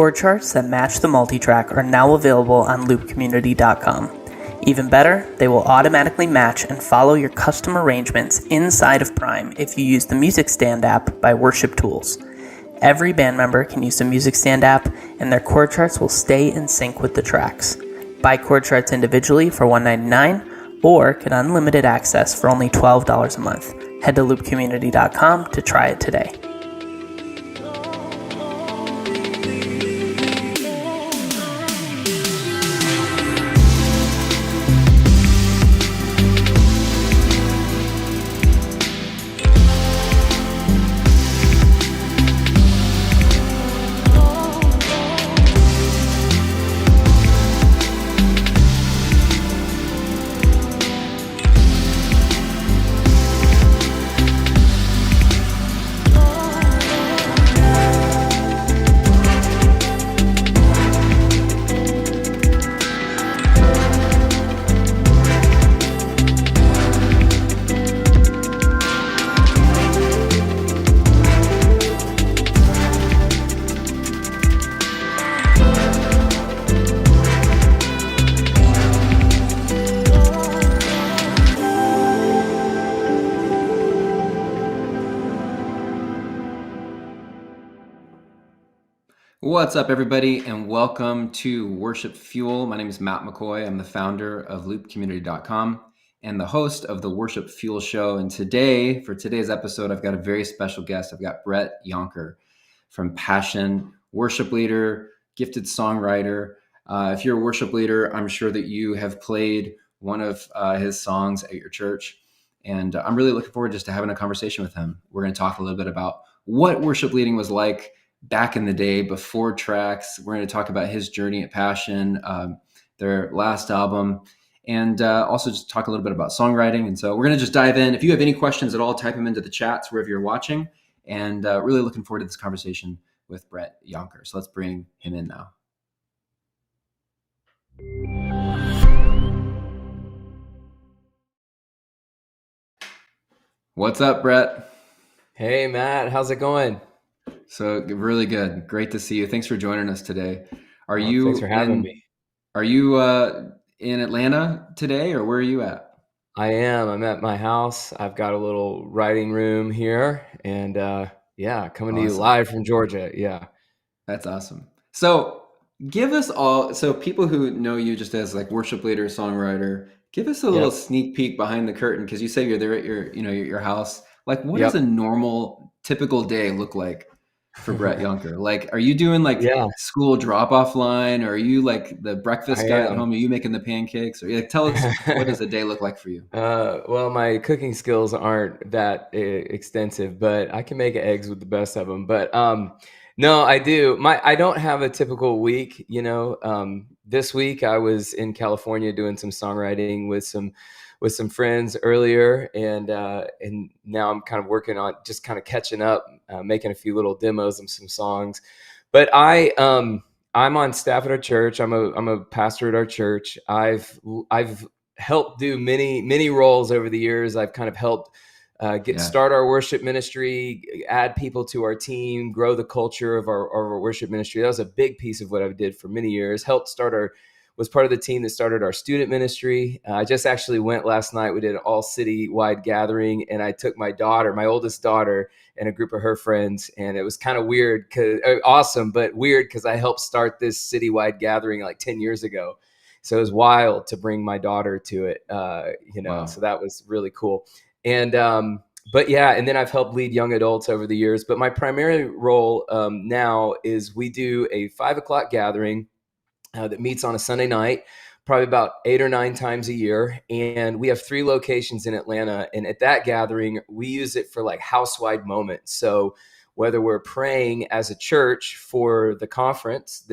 chord charts that match the multitrack are now available on loopcommunity.com. Even better, they will automatically match and follow your custom arrangements inside of Prime if you use the Music Stand app by Worship Tools. Every band member can use the Music Stand app, and their chord charts will stay in sync with the tracks. Buy chord charts individually for $1.99 or get unlimited access for only $12 a month. Head to loopcommunity.com to try it today. What's up, everybody, and welcome to WorshipFuel. My name is Matt McCoy. I'm the founder of loopcommunity.com and the host of the WorshipFuel show. And today, for today's episode, I've got a very special guest. I've got Brett Younker from Passion, worship leader, gifted songwriter. If you're a worship leader, I'm sure that you have played one of his songs at your church. And I'm really looking forward just to having a conversation with him. We're going to talk a little bit about what worship leading was like back in the day before tracks. We're going to talk about his journey at Passion, their last album, and also just talk a little bit about songwriting. And so we're going to just dive in. If you have any questions at all, type them into the chats wherever you're watching. And really looking forward to this conversation with Brett Younker. So let's bring him in now. What's up, Brett? Hey, Matt. How's it going? So really good. Great to see you. Thanks for joining us today. Thanks for having me. Are you in Atlanta today, or where are you at? I am. I'm at my house. I've got a little writing room here, and coming to you live from Georgia. Yeah. That's awesome. So give us all, so people who know you just as like worship leader, songwriter, give us a little sneak peek behind the curtain, because you say you're there at your house. Like, what does a normal, typical day look like for Brett Younker? Like, are you doing like school drop-off line, or are you like the breakfast guy at home? Are you making the pancakes? Or like, tell us, what does a day look like for you? Well, my cooking skills aren't that extensive, but I can make eggs with the best of them. But no, I do. I don't have a typical week. This week I was in California doing some songwriting with some friends earlier, and now I'm kind of working on just kind of catching up, making a few little demos of some songs. But I'm on staff at our church. I'm a pastor at our church. I've helped do many roles over the years. I've kind of helped start our worship ministry, add people to our team, grow the culture of our worship ministry. That was a big piece of what I did for many years. Was part of the team that started our student ministry. I just actually went last night. We did an all city-wide gathering, and I took my oldest daughter, and a group of her friends, and it was kind of weird, awesome, but weird, because I helped start this citywide gathering like 10 years ago. So it was wild to bring my daughter to it, Wow. So that was really cool. And and then I've helped lead young adults over the years. But my primary role now is we do a 5:00 gathering that meets on a Sunday night, probably about 8 or 9 times a year. And we have 3 locations in Atlanta. And at that gathering, we use it for like house-wide moments. So whether we're praying as a church for the conference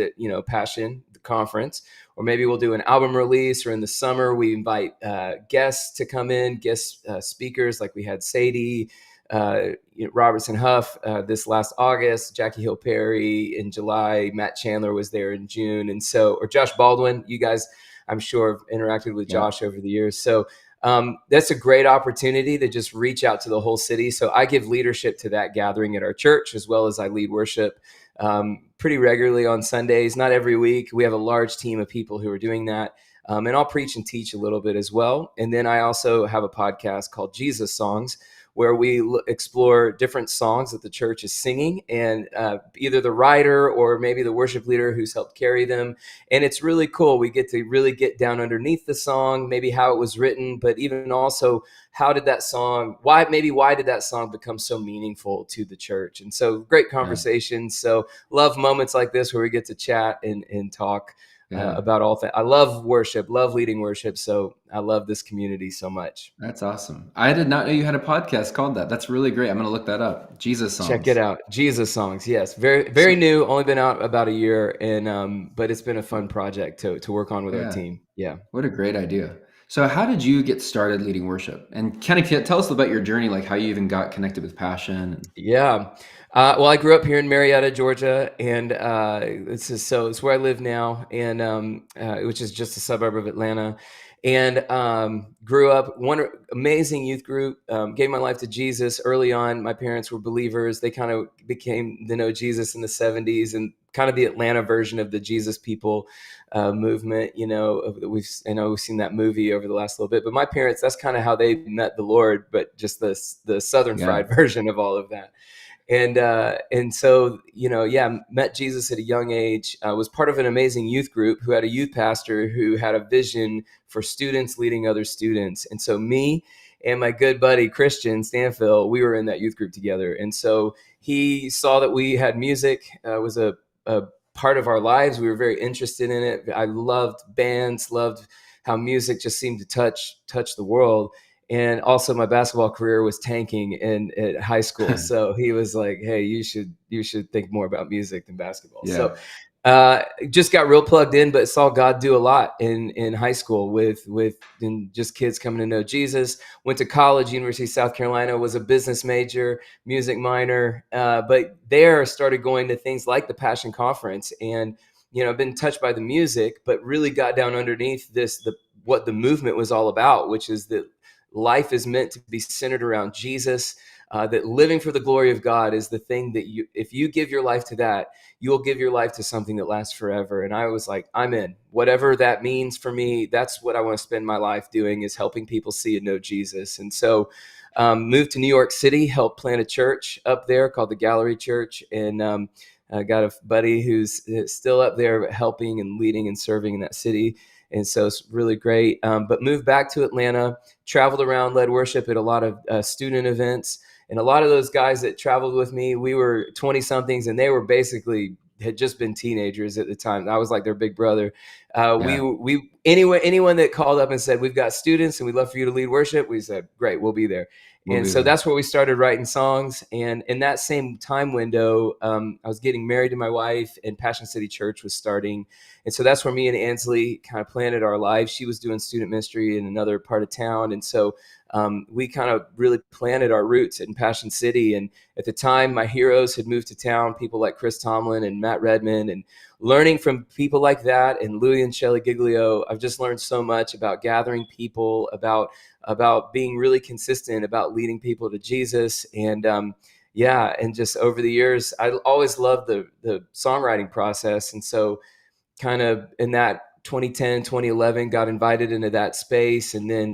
Passion, the conference, or maybe we'll do an album release, or in the summer, we invite guests to come in, guest speakers, like we had Sadie, Robertson Huff this last August, Jackie Hill Perry in July, Matt Chandler was there in June, or Josh Baldwin. You guys, I'm sure, have interacted with Josh over the years. So that's a great opportunity to just reach out to the whole city. So I give leadership to that gathering at our church, as well as I lead worship pretty regularly on Sundays, not every week. We have a large team of people who are doing that. And I'll preach and teach a little bit as well. And then I also have a podcast called Jesus Songs, where we explore different songs that the church is singing, and either the writer or maybe the worship leader who's helped carry them. And it's really cool. We get to really get down underneath the song, maybe how it was written, but even also why did that song become so meaningful to the church? And so great conversations. So love moments like this where we get to chat and talk about all things. I love worship, love leading worship. So I love this community so much. That's awesome. I did not know you had a podcast called that. That's really great. I'm going to look that up. Jesus Songs. Check it out. Jesus Songs. Yes. Very new. Only been out about a year. And, but it's been a fun project to work on with our team. Yeah. What a great idea. So how did you get started leading worship? And kind of tell us about your journey, like how you even got connected with Passion. Yeah. Well, I grew up here in Marietta, Georgia, and it's where I live now, and which is just a suburb of Atlanta. And grew up, one amazing youth group, gave my life to Jesus early on. My parents were believers. They kind of became to know Jesus in the 70s, and kind of the Atlanta version of the Jesus People movement. You know, we've seen that movie over the last little bit. But my parents, that's kind of how they met the Lord, but just the Southern fried version of all of that. And so, met Jesus at a young age, was part of an amazing youth group who had a youth pastor who had a vision for students leading other students. And so me and my good buddy, Christian Stanfield, we were in that youth group together. And so he saw that we had music, was a part of our lives. We were very interested in it. I loved bands, loved how music just seemed to touch the world. And also my basketball career was tanking at high school. So he was like, hey, you should think more about music than basketball. Yeah. So just got real plugged in, but saw God do a lot in high school with just kids coming to know Jesus. Went to college, University of South Carolina, was a business major, music minor, but there started going to things like the Passion Conference, and I've been touched by the music, but really got down underneath what the movement was all about, which is that life is meant to be centered around Jesus, that living for the glory of God is the thing that if you give your life to that, you'll give your life to something that lasts forever. And I was like, I'm in. Whatever that means for me, that's what I want to spend my life doing, is helping people see and know Jesus. And so moved to New York City, helped plant a church up there called the Gallery Church. And I got a buddy who's still up there helping and leading and serving in that city. And so it's really great. But moved back to Atlanta, traveled around, led worship at a lot of student events. And a lot of those guys that traveled with me, we were 20 somethings, and they were had just been teenagers at the time. I was like their big brother. Anyone that called up and said, we've got students and we'd love for you to lead worship, we said, great, we'll be there. That's where we started writing songs. And in that same time window, I was getting married to my wife, and Passion City Church was starting. And so that's where me and Ansley kind of planted our lives. She was doing student ministry in another part of town. And so we kind of really planted our roots in Passion City. And at the time, my heroes had moved to town, people like Chris Tomlin and Matt Redman, and learning from people like that, and Louie and Shelley Giglio, I've just learned so much about gathering people, about being really consistent, about leading people to Jesus. And and just over the years, I always loved the songwriting process. And so kind of in that 2010, 2011, got invited into that space. And then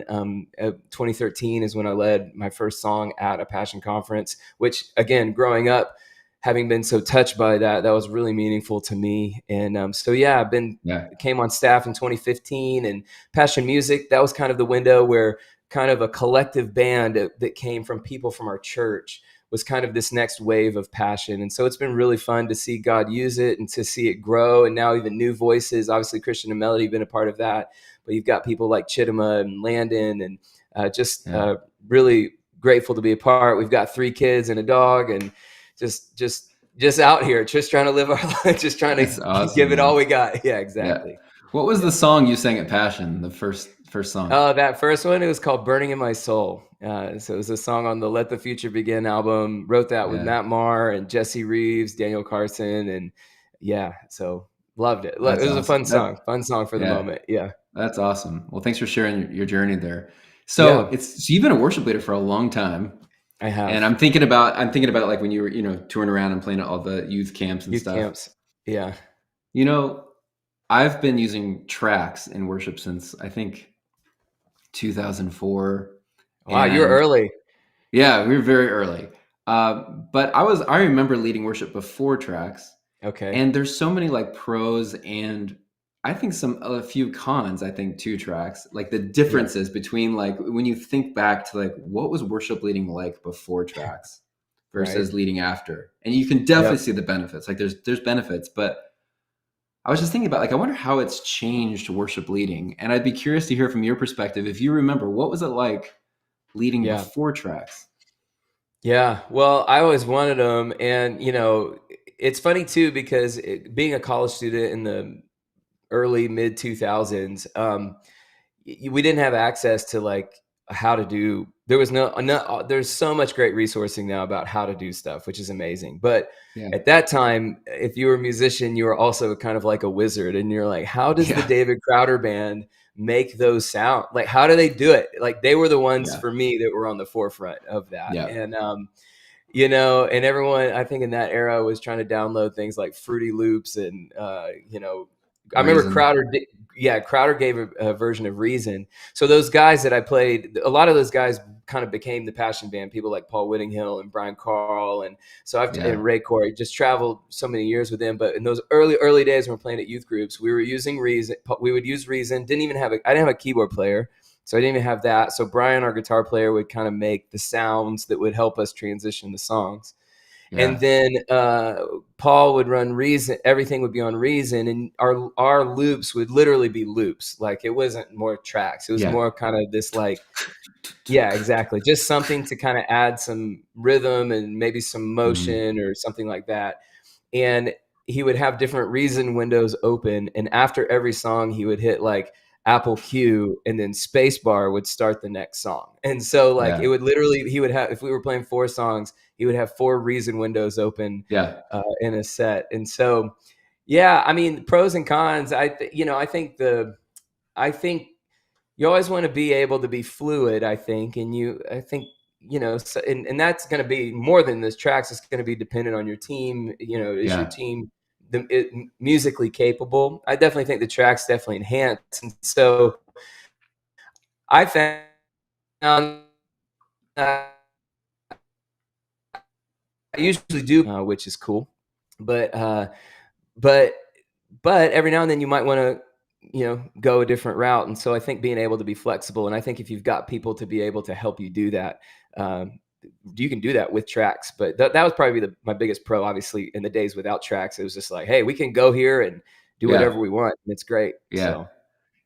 2013 is when I led my first song at a Passion Conference, which, again, growing up, having been so touched by that was really meaningful to me. And came on staff in 2015, and Passion Music, that was kind of the window where kind of a collective band that came from people from our church was kind of this next wave of passion. And so it's been really fun to see God use it and to see it grow. And now even new voices, obviously Christian and Melody have been a part of that, but you've got people like Chittima and Landon, and really grateful to be a part. We've got 3 kids and a dog, and just out here, just trying to live our life, just trying to give it all we got. Yeah, exactly. Yeah. What was the song you sang at Passion, the first song? Oh, that first one, it was called Burning in My Soul. So it was a song on the Let the Future Begin album. Wrote that with Matt Marr and Jesse Reeves, Daniel Carson. And so loved it. It was awesome. A fun song for the moment. Yeah. That's awesome. Well, thanks for sharing your journey there. So you've been a worship leader for a long time. I have. And I'm thinking about like when you were, touring around and playing at all the youth camps and Youth stuff. camps. Yeah. You know, I've been using tracks in worship since I think 2004. Wow, you were And early. yeah, we were very early. But I remember leading worship before tracks. Okay. And there's so many like pros and I think a few cons, I think, to tracks. Like the Yeah. differences between like when you think back to like what was worship leading like before tracks Right. versus leading after. And you can definitely Yep. see the benefits. Like there's benefits, but I was just thinking about like I wonder how it's changed worship leading. And I'd be curious to hear from your perspective if you remember what was it like leading Yeah. before tracks? Yeah. Well, I always wanted them. And, it's funny too, because being a college student in the early mid 2000s, we didn't have access to like how to do, there was there's so much great resourcing now about how to do stuff, which is amazing. But Yeah. at that time, if you were a musician, you were also kind of like a wizard, and you're like, how does the Yeah. David Crowder band make those sound? Like, how do they do it? Like, they were the ones Yeah. for me that were on the forefront of that. Yeah. And, and everyone, I think in that era was trying to download things like Fruity Loops and, I remember Reason. Crowder gave a version of Reason. So those guys that I played, a lot of those guys kind of became the Passion Band, people like Paul Whittingham and Brian Carl. And so and Ray Corey, just traveled so many years with them. But in those early days when we're playing at youth groups, we were using Reason. We would use Reason. I didn't have a keyboard player. So I didn't even have that. So Brian, our guitar player, would kind of make the sounds that would help us transition the songs. Yeah. And then Paul would run Reason. Everything would be on Reason, and our loops would literally be loops. Like, it wasn't more tracks. It was more kind of this like, yeah, exactly. Just something to kind of add some rhythm and maybe some motion or something like that. And he would have different Reason windows open, and after every song, he would hit like Apple Q, and then spacebar would start the next song. And so like it would literally, he would have, if we were playing 4 songs, he would have 4 Reason windows open in a set. And so, yeah, I mean, pros and cons. I think you always want to be able to be fluid. I think, so, and that's going to be more than this tracks. It's going to be dependent on your team. Is your team musically capable? I definitely think the tracks definitely enhance. And so I found I usually do, which is cool, but every now and then you might want to, go a different route. And so I think being able to be flexible, and I think if you've got people to be able to help you do that, you can do that with tracks. But that was probably my biggest pro. Obviously, in the days without tracks, it was just like, hey, we can go here and do whatever we want, and it's great. Yeah. So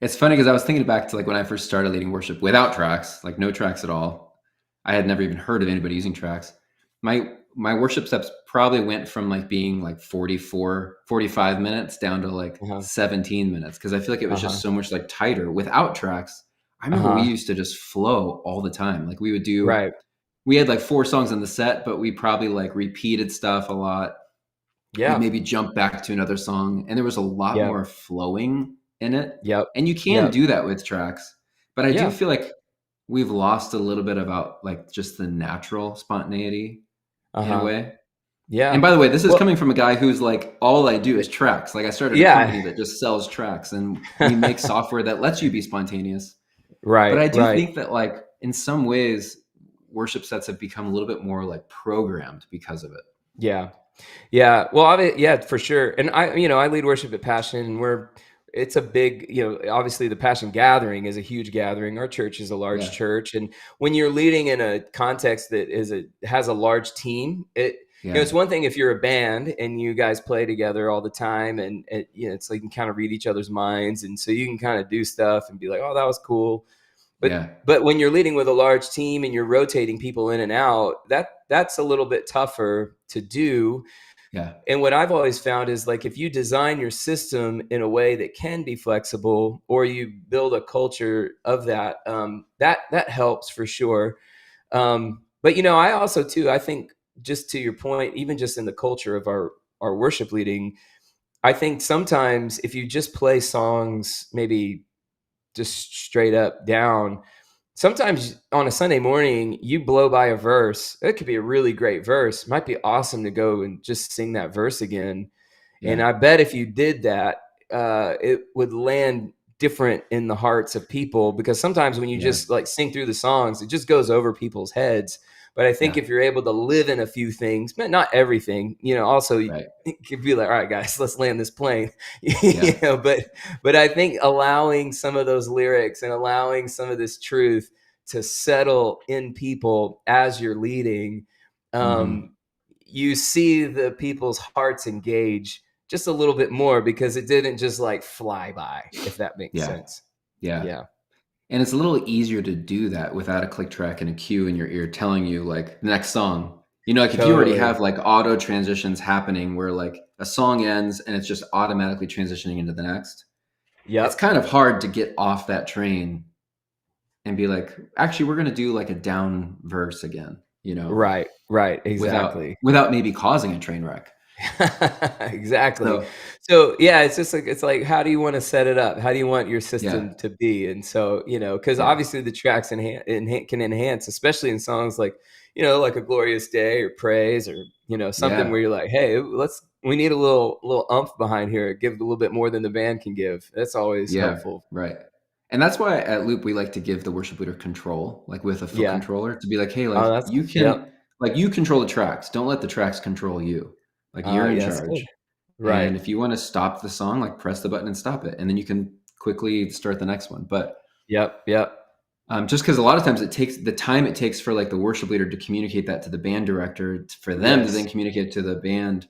It's funny because I was thinking back to like when I first started leading worship without tracks, like no tracks at all. I had never even heard of anybody using tracks. My worship steps probably went from like being like 45 minutes down to like 17 minutes because I feel like it was just so much like tighter without tracks. I remember we used to just flow all the time. Like we would do, we had like 4 songs in the set, but we probably like repeated stuff a lot. Yeah. We'd maybe jump back to another song, and there was a lot more flowing in it. Yep. And you can do that with tracks, but I do feel like we've lost a little bit about like just the natural spontaneity in a way. Yeah. And by the way, this is coming from a guy who's like, all I do is tracks. Like I started a company that just sells tracks, and we make software that lets you be spontaneous. Right. But I do think that like in some ways, worship sets have become a little bit more like programmed because of it. Yeah. Yeah. Well, yeah, for sure. And I lead worship at Passion, and it's a big, obviously the Passion gathering is a huge gathering. Our church is a large church. And when you're leading in a context that has a large team, it's one thing if you're a band and you guys play together all the time, and it's like you can kind of read each other's minds. And so you can kind of do stuff and be like, oh, that was cool. But when you're leading with a large team and you're rotating people in and out, that's a little bit tougher to do. Yeah. And what I've always found is like if you design your system in a way that can be flexible, or you build a culture of that, that helps for sure. But I also too, I think, just to your point, even just in the culture of our worship leading, I think sometimes if you just play songs maybe just straight up down, sometimes on a Sunday morning, you blow by a verse. It could be a really great verse. Might be awesome to go and just sing that verse again. And Yeah. I bet if you did that, it would land different in the hearts of people, because sometimes when you Yeah. just like sing through the songs, it just goes over people's heads. But I think Yeah. if you're able to live in a few things, but not everything, also Right. you could be like, all right, guys, let's land this plane, Yeah. but I think allowing some of those lyrics and allowing some of this truth to settle in people as you're leading, Hmm. you see the people's hearts engage just a little bit more, because it didn't just like fly by, if that makes Yeah. sense. Yeah. Yeah, And it's a little easier to do that without a click track and a cue in your ear telling you like the next song. Like if you already totally. have like auto transitions happening where like a song ends and it's just automatically transitioning into the next, it's Yep. kind of hard to get off that train and be like, actually, we're going to do like a down verse again, Right. without Exactly. without maybe causing a train wreck. Exactly. So So yeah, it's like how do you want to set it up? How do you want your yeah, system to be? And so, because yeah, obviously the tracks can enhance, especially in songs like, like A Glorious Day or Praise, or, something yeah, where you're like, hey, we need a little umph behind here. Give a little bit more than the band can give. That's always yeah, helpful. right. And that's why at Loop we like to give the worship leader control, like with a foot Yeah. controller, to be like, hey, Oh, like that's you yep. can, like you control the tracks. Don't let the tracks control you. Like you're in Yes, sir. charge. Right. And if you want to stop the song, like press the button and stop it, and then you can quickly start the next one. But Yep. just because a lot of times it takes the time it takes for like the worship leader to communicate that to the band director, for them to then Yes. communicate it to the band,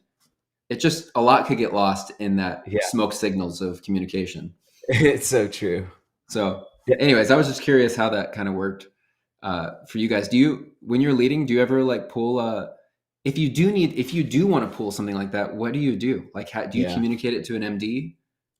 it just a lot could get lost in that Yeah. smoke signals of communication. It's so true. So, Yeah. anyways, I was just curious how that kind of worked for you guys. Do you, when you're leading, do you ever like pull if you do want to pull something like that, what do you do? Like, how do you Yeah. communicate it to an MD?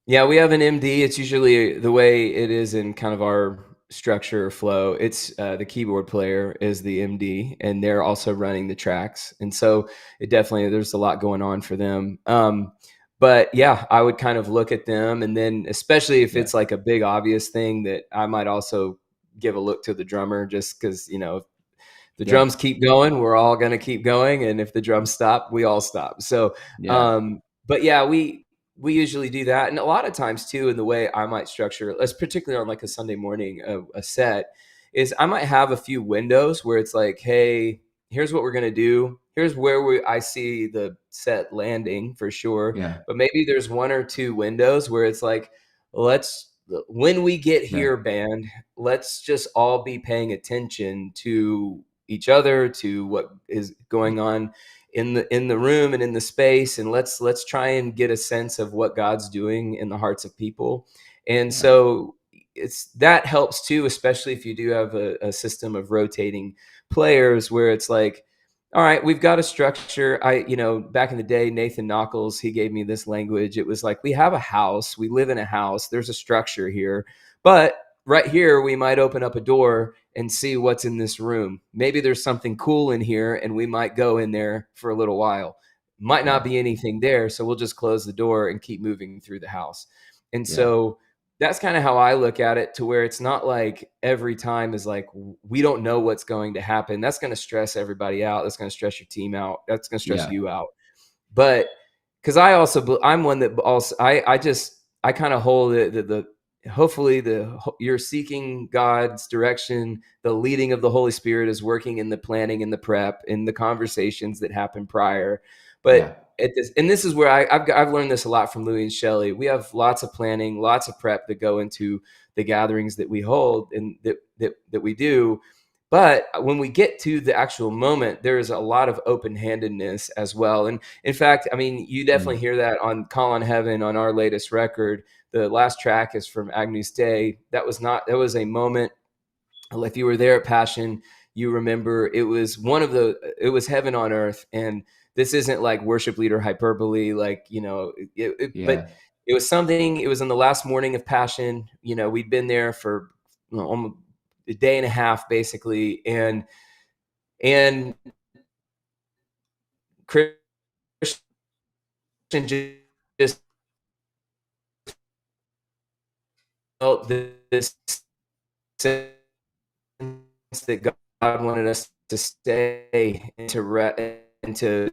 Yeah, we have an MD. It's usually the way it is in kind of our structure or flow. It's the keyboard player is the MD, and they're also running the tracks. And so it definitely, there's a lot going on for them. But yeah, I would kind of look at them, and then especially if Yeah, it's like a big obvious thing, that I might also give a look to the drummer, just because the yeah, drums keep going, we're all going to keep going, and if the drums stop, we all stop. So yeah, but yeah, we usually do that. And a lot of times too, in the way I might structure, let's particularly on like a Sunday morning, a set, is I might have a few windows where it's like, hey, here's what we're going to do, here's where I see the set landing for sure, yeah, but maybe there's one or two windows where it's like, let's when we get right, here, band, let's just all be paying attention to each other, to what is going on in the room and in the space, and let's try and get a sense of what God's doing in the hearts of people. And yeah, so it's that helps too, especially if you do have a system of rotating players, where it's like, all right, we've got a structure. Back in the day, Nathan Knuckles, he gave me this language. It was like, we have a house, we live in a house, there's a structure here, but right here we might open up a door and see what's in this room. Maybe there's something cool in here, and we might go in there for a little while. Might not yeah, be anything there, so we'll just close the door and keep moving through the house. And yeah, so that's kind of how I look at it, to where it's not like every time is like, we don't know what's going to happen. That's going to stress everybody out. That's going to stress your team out. That's going to stress yeah, you out. But because I'm one that also I kind of hold the hopefully you're seeking God's direction. The leading of the Holy Spirit is working in the planning and the prep and the conversations that happen prior. But yeah, this is where I've learned this a lot from Louis and Shelley. We have lots of planning, lots of prep that go into the gatherings that we hold and that we do. But when we get to the actual moment, there is a lot of open-handedness as well. And in fact, I mean, you definitely mm, hear that on Call on Heaven, on our latest record. The last track is from Agnus Dei. That was a moment. If you were there at Passion, you remember it was heaven on earth. And this isn't like worship leader hyperbole, like, but yeah, it was something. It was on the last morning of Passion. We'd been there for almost a day and a half, basically. And Christian just felt this sense that God wanted us to stay and to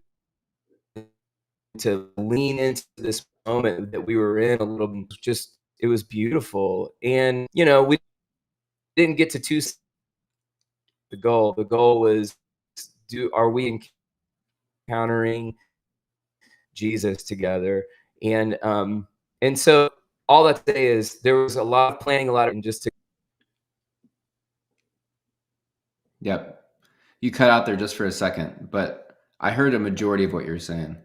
lean into this moment that we were in a little bit. Just it was beautiful, and we didn't get to the goal. The goal was, are we encountering Jesus together? And so all that to say is there was a lot of planning, a lot of, and just to. Yep. You cut out there just for a second, but I heard a majority of what you're saying.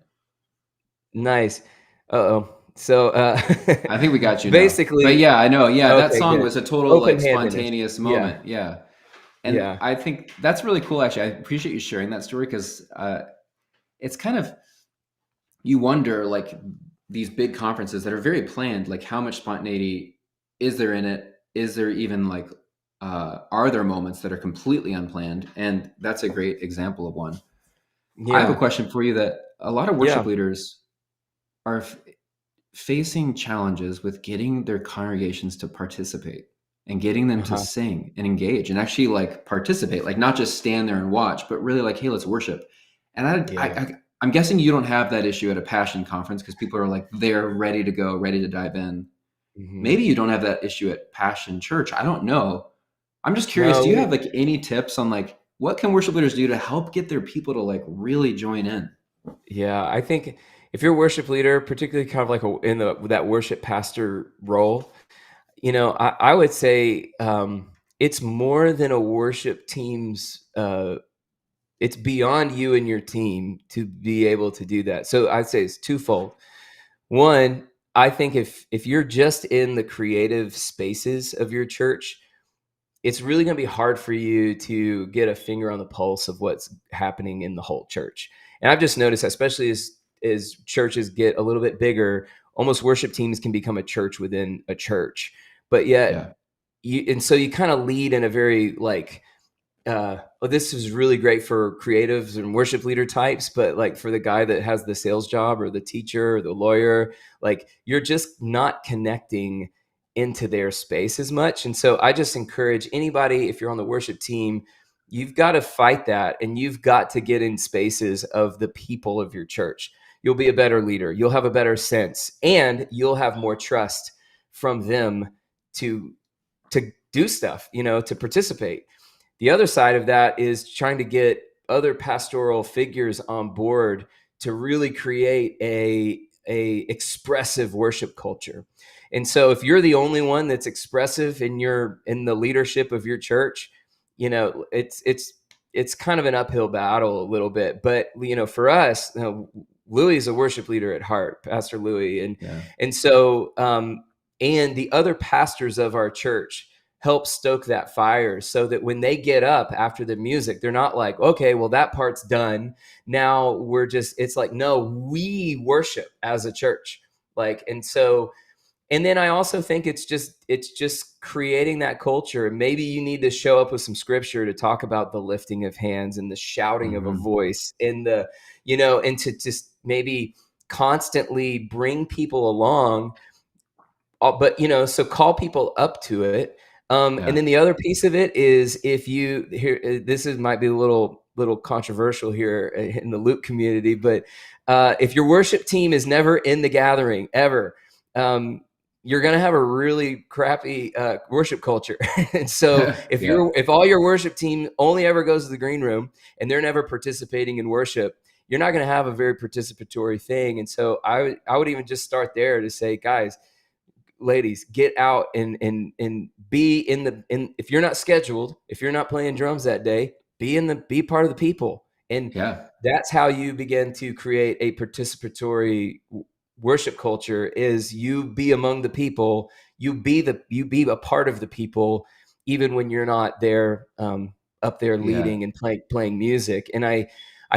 Nice. So I think we got you now. basically, But yeah, I know. Yeah, that okay, song good. was a total like Open-handedness. spontaneous Yeah. moment. Yeah. And Yeah. I think that's really cool, actually. I appreciate you sharing that story because it's kind of, you wonder, like, these big conferences that are very planned, like how much spontaneity is there in it? Is there even like, are there moments that are completely unplanned? And that's a great example of one. I have a Yeah. question for you that a lot of worship Yeah. leaders are facing challenges with getting their congregations to participate and getting them to Uh-huh. sing and engage and actually like participate, like not just stand there and watch, but really like, hey, let's worship. And Yeah. I'm guessing you don't have that issue at a passion conference because people are like, they're ready to go, ready to dive in. Mhm. Maybe you don't have that issue at Passion Church. I don't know. I'm just curious. No, Do you have like any tips on like what can worship leaders do to help get their people to like really join in? yeah, I think if you're a worship leader, particularly kind of like in that worship pastor role, I would say it's more than a worship team's. It's beyond you and your team to be able to do that. So I'd say it's twofold. One, I think if you're just in the creative spaces of your church, it's really going to be hard for you to get a finger on the pulse of what's happening in the whole church. And I've just noticed, especially as churches get a little bit bigger, almost worship teams can become a church within a church. But yet, Yeah. so you kind of lead in a very like, this is really great for creatives and worship leader types, but like for the guy that has the sales job or the teacher or the lawyer, like you're just not connecting into their space as much. And so I just encourage anybody, if you're on the worship team, you've got to fight that and you've got to get in spaces of the people of your church. You'll be a better leader. You'll have a better sense and you'll have more trust from them to do stuff, to participate. The other side of that is trying to get other pastoral figures on board to really create a expressive worship culture. And so if you're the only one that's expressive in the leadership of your church, it's kind of an uphill battle a little bit. But for us, Louis is a worship leader at heart, Pastor Louis, and so and the other pastors of our church help stoke that fire so that when they get up after the music, they're not like, okay, well, that part's done. Now it's like, no, we worship as a church. And then I also think it's just creating that culture. Maybe you need to show up with some scripture to talk about the lifting of hands and the shouting of a voice and and to just maybe constantly bring people along. But so call people up to it. And then the other piece of it is if you here, might be a little controversial here in the Loop community, but if your worship team is never in the gathering ever, you're going to have a really crappy worship culture. And so if all your worship team only ever goes to the green room and they're never participating in worship, you're not going to have a very participatory thing. And so I would even just start there to say, guys, ladies, get out and be if you're not scheduled, if you're not playing drums that day, be part of the people. And that's how you begin to create a participatory worship culture, is you be among the people, you be a part of the people, even when you're not there, up there leading and playing music. And I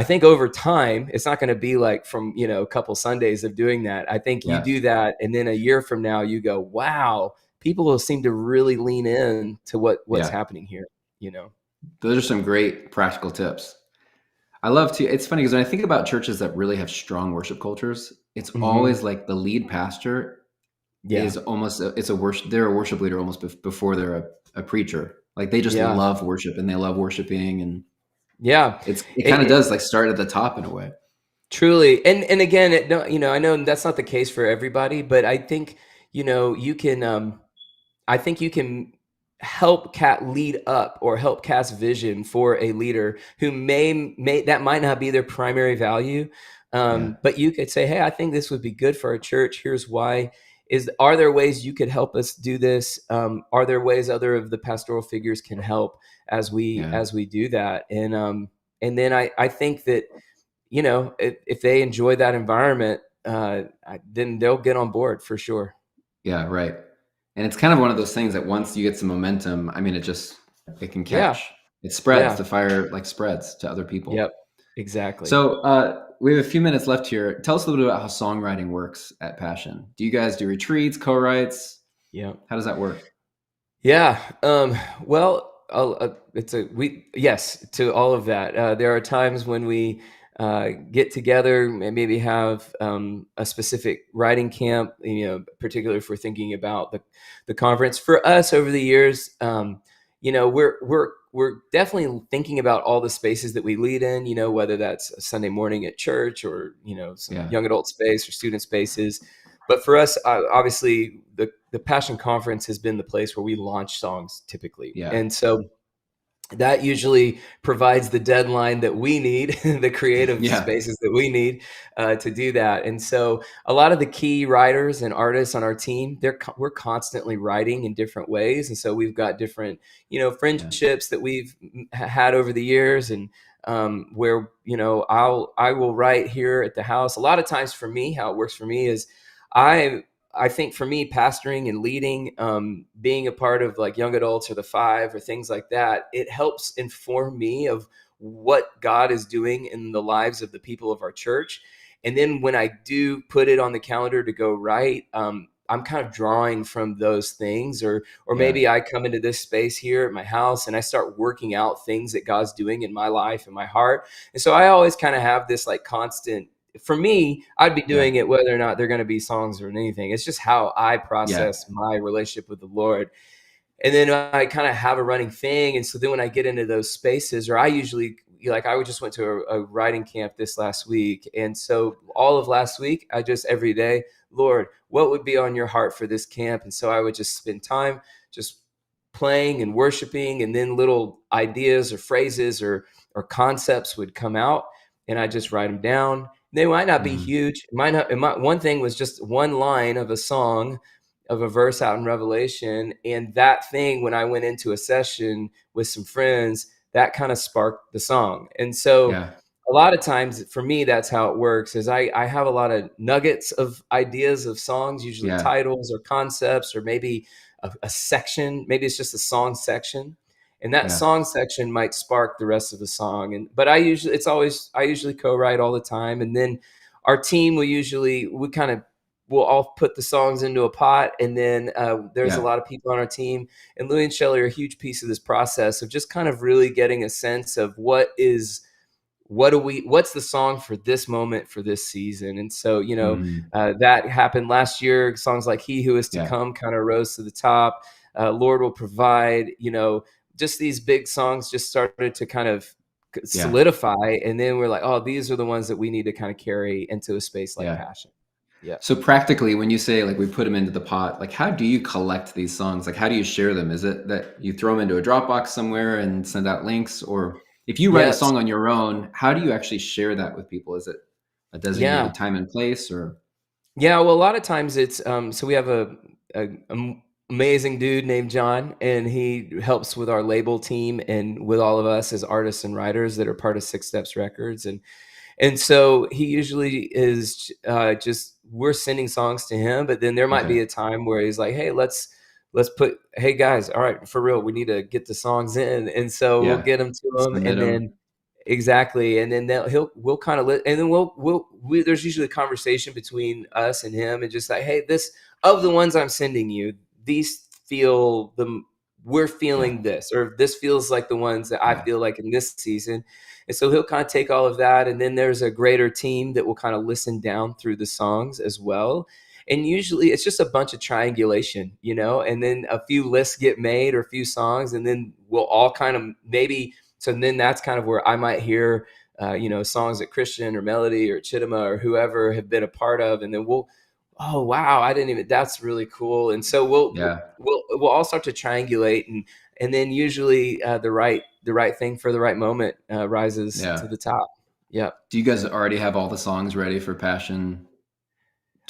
think over time, it's not going to be like from, a couple Sundays of doing that. I think you do that. And then a year from now, you go, wow, people will seem to really lean in to what's happening here. Those are some great practical tips. I love to, it's funny because when I think about churches that really have strong worship cultures, it's always like the lead pastor is almost, they're a worship leader almost before they're a preacher. Like they just Yeah. love worship and they love worshiping, and Yeah. it kind of does like start at the top in a way. Truly. And again, I know that's not the case for everybody, but I think, you can, I think you can help cat lead up or help cast vision for a leader who may that might not be their primary value. Yeah. But you could say, hey, I think this would be good for our church. Here's why. Are there ways you could help us do this? Are there ways other of the pastoral figures can help Yeah. as we do that? And then I think that, if they enjoy that environment, then they'll get on board for sure. Yeah. Right. And it's kind of one of those things that once you get some momentum, I mean, it can Yeah. catch. It spreads. Yeah. The fire like spreads to other people. Yep. Exactly. So we have a few minutes left here. Tell us a little bit about how songwriting works at Passion. Do you guys do retreats, co-writes? Yeah. How does that work? Yeah. Well, yes, to all of that. There are times when we get together and maybe have a specific writing camp, particularly if we're thinking about the conference. For us over the years, we're definitely thinking about all the spaces that we lead in, whether that's a Sunday morning at church or, some Yeah. young adult space or student spaces. But for us, obviously, the Passion Conference has been the place where we launch songs typically. Yeah. And so that usually provides the deadline that we need, the creative Yeah. spaces that we need to do that. And so a lot of the key writers and artists on our team, we're constantly writing in different ways. And so we've got different, friendships that we've had over the years, and where, I will write here at the house. A lot of times for me, how it works for me is I think for me, pastoring and leading, being a part of like young adults or the five or things like that, it helps inform me of what God is doing in the lives of the people of our church. And then when I do put it on the calendar to go write, I'm kind of drawing from those things, or Yeah. maybe I come into this space here at my house and I start working out things that God's doing in my life and my heart. And so I always kind of have this like constant. For me, I'd be doing it whether or not they're going to be songs or anything. It's just how I process my relationship with the Lord. And then I kind of have a running thing. And so then when I get into those spaces, or I usually, like I just went to a writing camp this last week. And so all of last week, I just every day, Lord, what would be on your heart for this camp? And so I would just spend time just playing and worshiping, and then little ideas or phrases or concepts would come out, and I just write them down. They might not be huge. One thing was just one line of a song, of a verse out in Revelation. And that thing, when I went into a session with some friends, that kind of sparked the song. And so a lot of times for me, that's how it works, is I have a lot of nuggets of ideas of songs, usually titles or concepts, or maybe a section. Maybe it's just a song section. And that song section might spark the rest of the song. I usually co-write all the time. And then our team we'll all put the songs into a pot. And then there's a lot of people on our team, and Louie and Shelley are a huge piece of this process of just kind of really getting a sense of what's the song for this moment, for this season. And so, that happened last year. Songs like He Who Is to Come kind of rose to the top. Lord Will Provide, just these big songs just started to kind of solidify. And then we're like, oh, these are the ones that we need to kind of carry into a space like Passion. Yeah. So practically, when you say like we put them into the pot, like how do you collect these songs? Like how do you share them? Is it that you throw them into a Dropbox somewhere and send out links? Or if you write a song on your own, how do you actually share that with people? Is it a designated time and place, or? Yeah, well, a lot of times it's so we have a amazing dude named John, and he helps with our label team and with all of us as artists and writers that are part of Six Steps Records. And so he usually is just, we're sending songs to him, but then there might be a time where he's like, hey, let's put, hey guys, all right, for real, we need to get the songs in. And so we'll get them to him, and then exactly. And then we'll kind of and then there's usually a conversation between us and him, and just like, hey, this, of the ones I'm sending you, these we're feeling this, or this feels like the ones that I feel like in this season. And so he'll kind of take all of that. And then there's a greater team that will kind of listen down through the songs as well. And usually it's just a bunch of triangulation, and then a few lists get made or a few songs, and then we'll all kind of maybe. So then that's kind of where I might hear, songs that Christian or Melody or Chittima or whoever have been a part of, and then oh wow, I didn't even. That's really cool. And so Yeah. we'll all start to triangulate, and then usually the right thing for the right moment rises to Yeah. the top. Yeah. Do you guys already have all the songs ready for Passion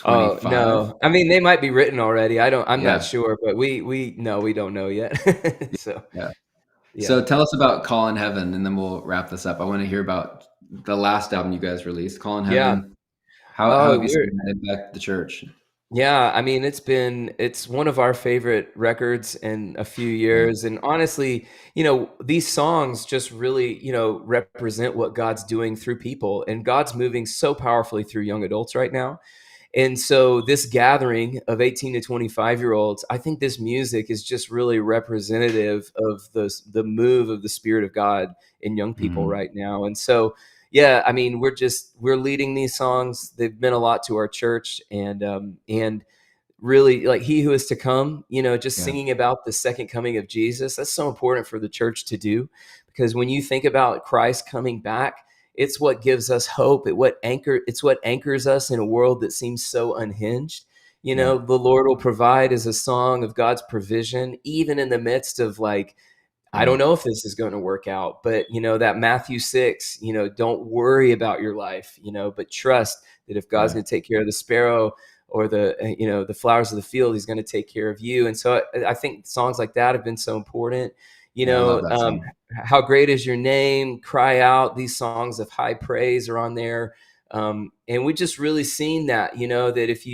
Oh 25? no, I mean they might be written already. I'm not Yeah. sure, but we don't know yet. So Yeah. yeah. So tell us about Call in Heaven, and then we'll wrap this up. I want to hear about the last album you guys released, Call in Yeah. Heaven. How Oh, have you seen that impact the church? yeah, I mean, it's one of our favorite records in a few Yeah. years. And honestly, these songs just really, represent what God's doing through people. And God's moving so powerfully through young adults right now. And so this gathering of 18 to 25-year-olds, I think this music is just really representative of the move of the Spirit of God in young people Mhm. right now. And so, yeah, I mean, we're leading these songs. They've meant a lot to our church, and really like he who is to come, just Yeah. singing about the second coming of Jesus. That's so important for the church to do, because when you think about Christ coming back, it's what gives us hope. It's what anchors us in a world that seems so unhinged. Yeah. The Lord will provide is a song of God's provision, even in the midst of like, I Yeah. don't know if this is going to work out, but that Matthew 6, don't worry about your life, but trust that if God's Yeah. going to take care of the sparrow or the flowers of the field, he's going to take care of you. And so I think songs like that have been so important. Yeah. I love that song. How great is your name? Cry out. These songs of high praise are on there. And we just really seen that, that if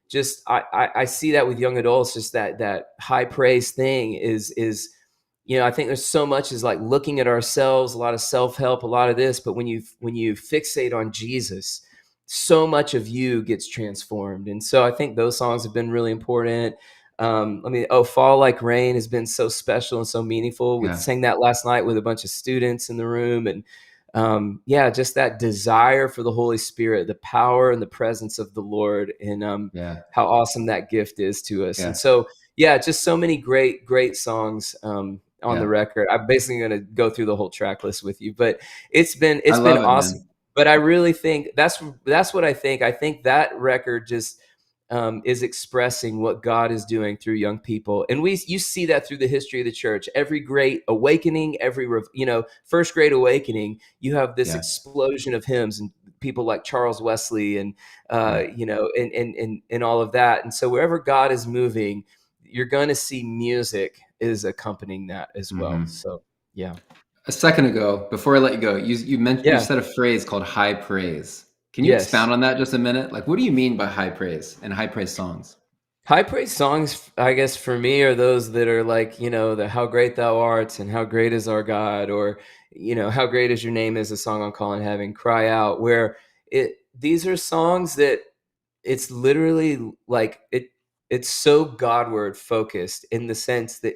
just, I see that with young adults, just that high praise thing is, I think there's so much is like looking at ourselves, a lot of self-help, a lot of this, but when you fixate on Jesus, so much of you gets transformed. And so I think those songs have been really important. Fall Like Rain has been so special and so meaningful. We Yeah. sang that last night with a bunch of students in the room, and just that desire for the Holy Spirit, the power and the presence of the Lord, and Yeah. how awesome that gift is to us. Yeah. And so, yeah, just so many great songs on the Yeah. record. I'm basically going to go through the whole track list with you, but I it's been love it, awesome. man. But I really think that's what I think. I think that record just is expressing what God is doing through young people, and you see that through the history of the church. Every great awakening, first great awakening, you have this Yeah. explosion of hymns and people like Charles Wesley and Yeah. and all of that. And so wherever God is moving, you're going to see music is accompanying that as well. Hmm. So yeah, A second ago, before I let you go, you yeah, said a phrase called high praise. Can you yes. expound on that just a minute? Like, what do you mean by high praise and high praise songs? High praise songs, I guess, for me are those that are like, the how great thou art and how great is our God, or, how great is your name is a song on Call in Heaven, Cry Out, where these are songs that it's literally like it's so Godward focused in the sense that,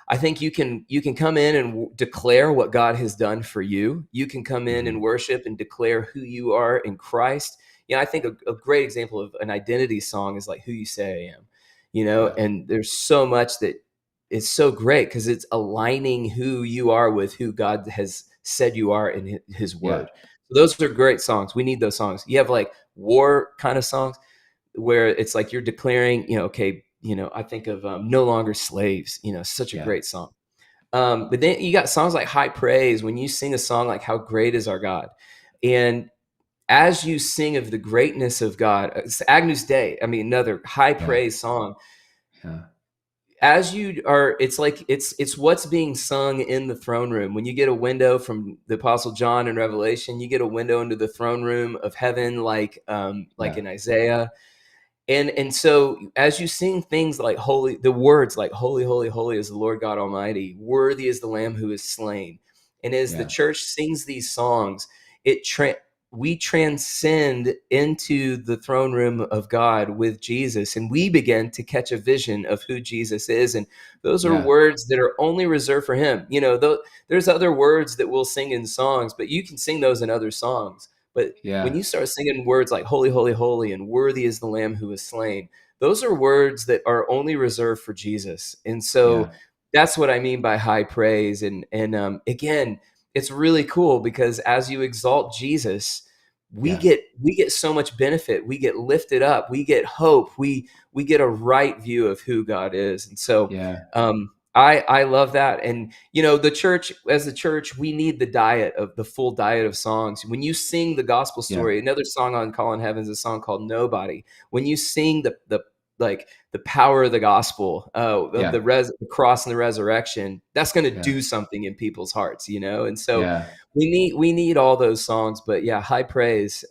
I think you can come in and declare what God has done for you. You can come in and Hmm. worship and declare who you are in Christ. I think a great example of an identity song is like Who You Say I Am, Yeah. and there's so much that is so great because it's aligning who you are with who God has said you are in his Yeah. word. So those are great songs. We need those songs. You have like war kind of songs where it's like you're declaring, okay, I think of No Longer Slaves, such a Yeah. great song. But then you got songs like High Praise, when you sing a song like How Great Is Our God. And as you sing of the greatness of God, it's Agnus Dei, I mean, another high Yeah. praise song. Yeah. As you are, it's like it's what's being sung in the throne room. When you get a window from the Apostle John in Revelation, you get a window into the throne room of heaven, like Yeah. in Isaiah. And so as you sing things like holy, the words like holy, holy, holy is the Lord God Almighty, worthy is the Lamb who is slain. And as the Yeah. church sings these songs, we transcend into the throne room of God with Jesus, and we begin to catch a vision of who Jesus is. And those are Yeah. words that are only reserved for him. There's other words that we'll sing in songs, but you can sing those in other songs. But when you start singing words like holy, holy, holy, and worthy is the Lamb who was slain, those are words that are only reserved for Jesus. And so that's what I mean by high praise. And again, it's really cool because as you exalt Jesus, we get so much benefit. We get lifted up. We get hope. We get a right view of who God is. And so I love that. And the church, as a church, we need the full diet of songs. When you sing the gospel story, another song on Call in Heaven is a song called Nobody. When you sing the power of the gospel, of the cross and the resurrection, that's going to do something in people's hearts, And so we need all those songs, but high praise.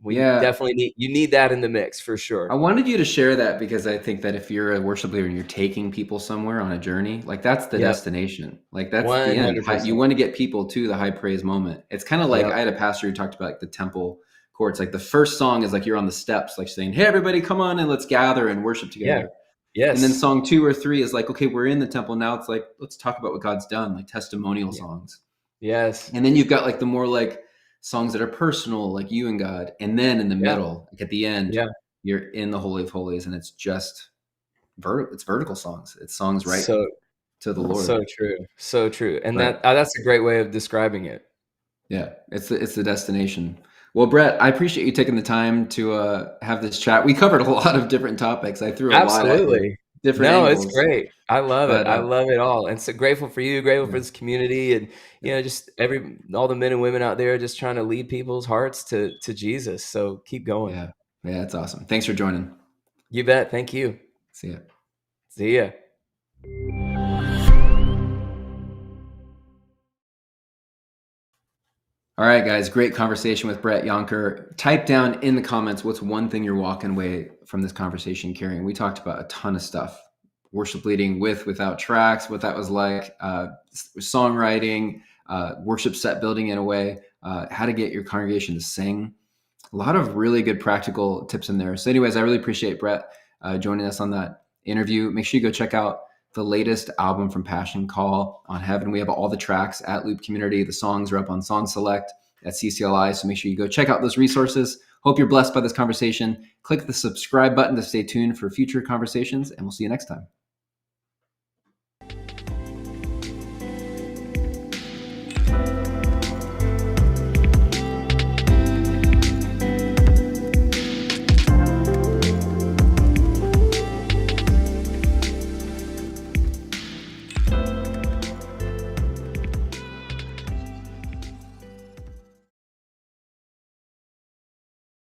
We definitely need that in the mix for sure. I wanted you to share that because I think that if you're a worship leader and you're taking people somewhere on a journey, like that's the destination. Like that's 100%. The end. You want to get people to the high praise moment. It's kind of like I had a pastor who talked about like the temple courts. Like the first song is like you're on the steps, like saying, "Hey, everybody, come on and let's gather and worship together." Yes. And then song 2 or 3 is like, okay, we're in the temple now. It's like, let's talk about what God's done, like testimonial songs. Yes. And then you've got like the more like songs that are personal, like you and God. And then in the middle, like at the end, you're in the Holy of Holies, and it's just it's vertical songs. It's songs to the Lord. So true. So true. And that's a great way of describing it. Yeah. It's the destination. Well, Brett, I appreciate you taking the time to have this chat. We covered a lot of different topics. I threw a lot at you. Different angles. It's great. I love it. I love it all. And so grateful for you, grateful for this community, and just all the men and women out there just trying to lead people's hearts to Jesus. So keep going. Yeah, that's awesome. Thanks for joining. You bet. Thank you. See ya. See ya. All right, guys, great conversation with Brett Younker. Type down in the comments what's one thing you're walking away from this conversation carrying. We talked about a ton of stuff. Worship leading with, without tracks, what that was like, songwriting, worship set building in a way, how to get your congregation to sing. A lot of really good practical tips in there. So anyways, I really appreciate Brett joining us on that interview. Make sure you go check out the latest album from Passion, Call on Heaven. We have all the tracks at Loop Community. The songs are up on Song Select at CCLI. So make sure you go check out those resources. Hope you're blessed by this conversation. Click the subscribe button to stay tuned for future conversations, and we'll see you next time.